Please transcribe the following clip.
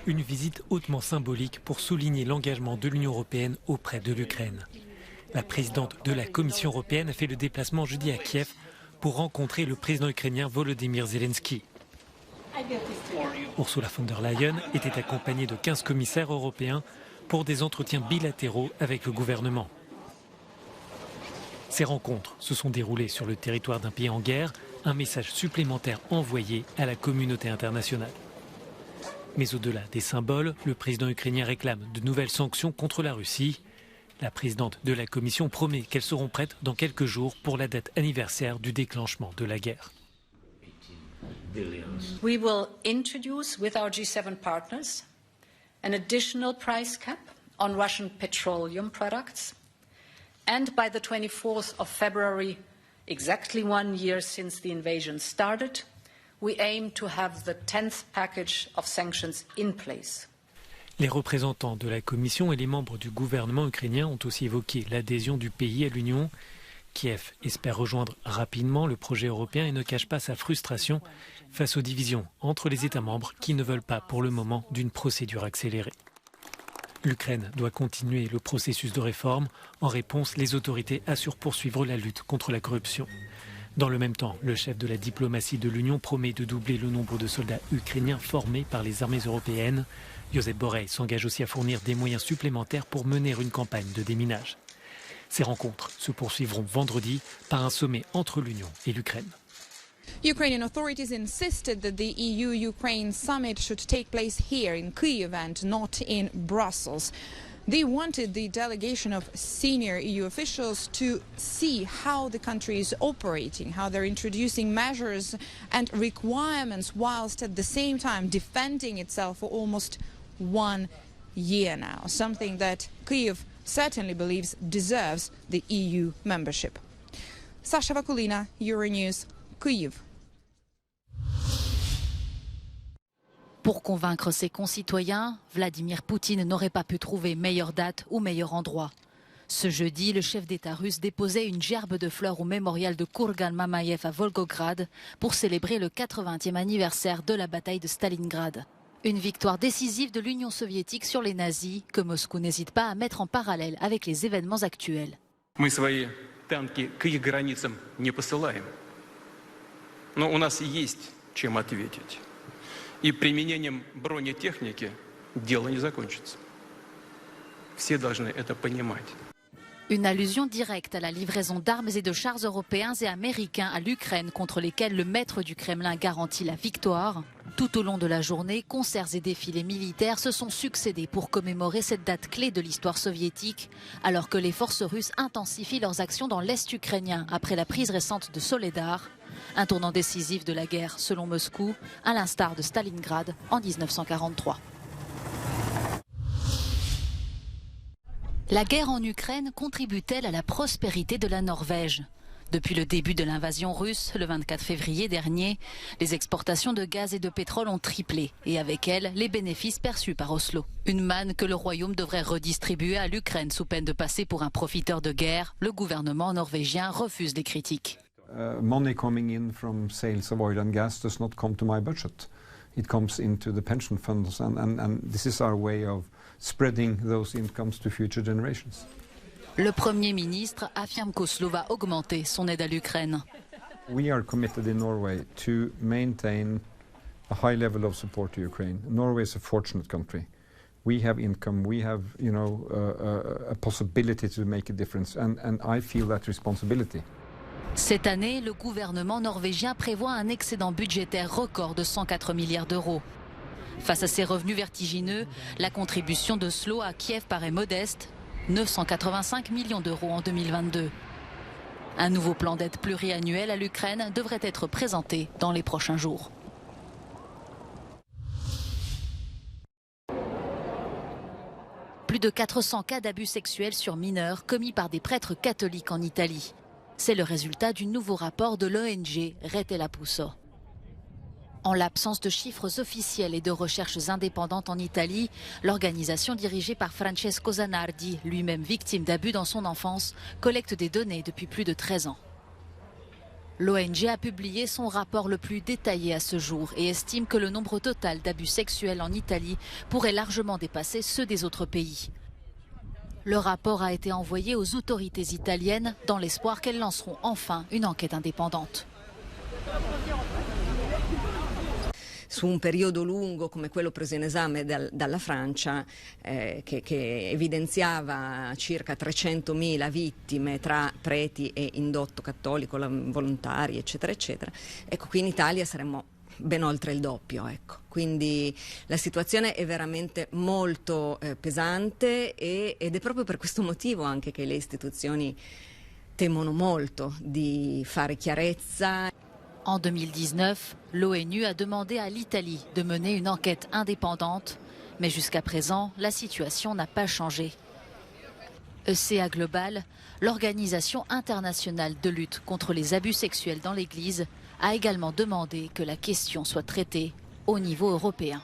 Une visite hautement symbolique pour souligner l'engagement de l'Union européenne auprès de l'Ukraine. La présidente de la Commission européenne a fait le déplacement jeudi à Kiev pour rencontrer le président ukrainien Volodymyr Zelensky. Ursula von der Leyen était accompagnée de 15 commissaires européens pour des entretiens bilatéraux avec le gouvernement. Ces rencontres se sont déroulées sur le territoire d'un pays en guerre, un message supplémentaire envoyé à la communauté internationale. Mais au-delà des symboles, le président ukrainien réclame de nouvelles sanctions contre la Russie. La présidente de la Commission promet qu'elles seront prêtes dans quelques jours pour la date anniversaire du déclenchement de la guerre. We will introduce with our G7 partners an additional price cap on Russian petroleum products. And by the 24th of February, exactly 1 year since the invasion started, we aim to have the 10th package of sanctions in place. Les représentants de la Commission et les membres du gouvernement ukrainien ont aussi évoqué l'adhésion du pays à l'Union. Kiev espère rejoindre rapidement le projet européen et ne cache pas sa frustration face aux divisions entre les États membres qui ne veulent pas pour le moment d'une procédure accélérée. L'Ukraine doit continuer le processus de réforme. En réponse, les autorités assurent poursuivre la lutte contre la corruption. Dans le même temps, le chef de la diplomatie de l'Union promet de doubler le nombre de soldats ukrainiens formés par les armées européennes. Josep Borrell s'engage aussi à fournir des moyens supplémentaires pour mener une campagne de déminage. Ces rencontres se poursuivront vendredi par un sommet entre l'Union et l'Ukraine. Ukrainian authorities insisted that the EU-Ukraine summit should take place here in Kyiv and not in Brussels. They wanted the delegation of senior EU officials to see how the country is operating, how they're introducing measures and requirements whilst at the same time defending itself for almost 1 year now, something that Kyiv certainly believes deserves the EU membership. Sasha Vakulina, Euronews, Kyiv. Pour convaincre ses concitoyens, Vladimir Poutine n'aurait pas pu trouver meilleure date ou meilleur endroit. Ce jeudi, le chef d'État russe déposait une gerbe de fleurs au mémorial de Kurgan-Mamayev à Volgograd pour célébrer le 80e anniversaire de la bataille de Stalingrad. Une victoire décisive de l'Union soviétique sur les nazis que Moscou n'hésite pas à mettre en parallèle avec les événements actuels. Мы свои танки к их границам не посылаем, но у нас есть чем ответить. И применением бронетехники дело не закончится. Все должны это понимать. Une allusion directe à la livraison d'armes et de chars européens et américains à l'Ukraine contre lesquels le maître du Kremlin garantit la victoire. Tout au long de la journée, concerts et défilés militaires se sont succédés pour commémorer cette date clé de l'histoire soviétique, alors que les forces russes intensifient leurs actions dans l'est ukrainien après la prise récente de Soledar, un tournant décisif de la guerre selon Moscou, à l'instar de Stalingrad en 1943. La guerre en Ukraine contribue-t-elle à la prospérité de la Norvège ? Depuis le début de l'invasion russe, le 24 février dernier, les exportations de gaz et de pétrole ont triplé et avec elles, les bénéfices perçus par Oslo. Une manne que le Royaume devrait redistribuer à l'Ukraine sous peine de passer pour un profiteur de guerre. Le gouvernement norvégien refuse les critiques. Money coming in from sales of oil and gas does not come to my budget. It comes into the pension funds and this is our way of spreading those incomes to future generations. Le Premier ministre affirme qu'Oslo va augmenter son aide à l'Ukraine. We are committed in Norway to maintain a high level of support to Ukraine. Norway is a fortunate country. We have income, we have, a possibility to make a difference and I feel that responsibility. Cette année, le gouvernement norvégien prévoit un excédent budgétaire record de 104 milliards d'euros. Face à ces revenus vertigineux, la contribution d'Oslo à Kiev paraît modeste, 985 millions d'euros en 2022. Un nouveau plan d'aide pluriannuel à l'Ukraine devrait être présenté dans les prochains jours. Plus de 400 cas d'abus sexuels sur mineurs commis par des prêtres catholiques en Italie. C'est le résultat du nouveau rapport de l'ONG Rete la Puso. En l'absence de chiffres officiels et de recherches indépendantes en Italie, l'organisation dirigée par Francesco Zanardi, lui-même victime d'abus dans son enfance, collecte des données depuis plus de 13 ans. L'ONG a publié son rapport le plus détaillé à ce jour et estime que le nombre total d'abus sexuels en Italie pourrait largement dépasser ceux des autres pays. Le rapport a été envoyé aux autorités italiennes dans l'espoir qu'elles lanceront enfin une enquête indépendante. Su un periodo lungo come quello preso in esame dalla Francia, che evidenziava circa 300.000 vittime tra preti e indotto cattolico, volontari, eccetera, eccetera. Ecco, qui in Italia saremmo ben oltre il doppio, ecco. Quindi la situazione è veramente molto pesante ed è proprio per questo motivo anche che le istituzioni temono molto di fare chiarezza. En 2019, l'ONU a demandé à l'Italie de mener une enquête indépendante, mais jusqu'à présent, la situation n'a pas changé. ECA Global, l'organisation internationale de lutte contre les abus sexuels dans l'Église, a également demandé que la question soit traitée au niveau européen.